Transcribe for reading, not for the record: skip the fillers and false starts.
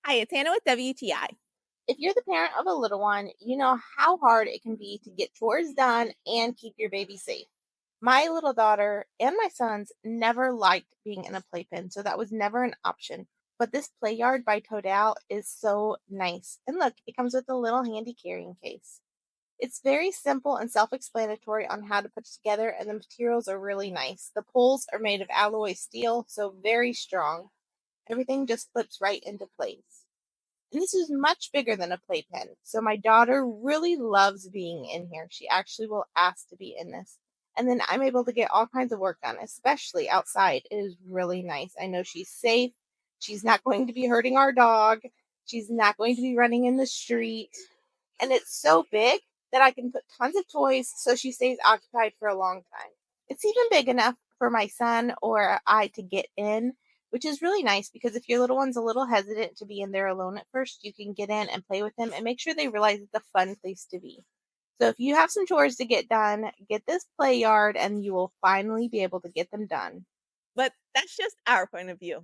Hi, it's Hannah with WTI. If you're the parent of a little one, you know how hard it can be to get chores done and keep your baby safe. My little daughter and my sons never liked being in a playpen, so that was never an option. But this play yard by Toadale is so nice. And look, it comes with a little handy carrying case. It's very simple and self explanatory on how to put it together, and the materials are really nice. The poles are made of alloy steel, so very strong. Everything just flips right into place. And this is much bigger than a playpen. So my daughter really loves being in here. She actually will ask to be in this. And then I'm able to get all kinds of work done, especially outside. It is really nice. I know she's safe. She's not going to be hurting our dog. She's not going to be running in the street. And it's so big that I can put tons of toys so she stays occupied for a long time. It's even big enough for my son or I to get in, which is really nice because if your little one's a little hesitant to be in there alone at first, you can get in and play with them and make sure they realize it's a fun place to be. So if you have some chores to get done, get this play yard and you will finally be able to get them done. But that's just our point of view.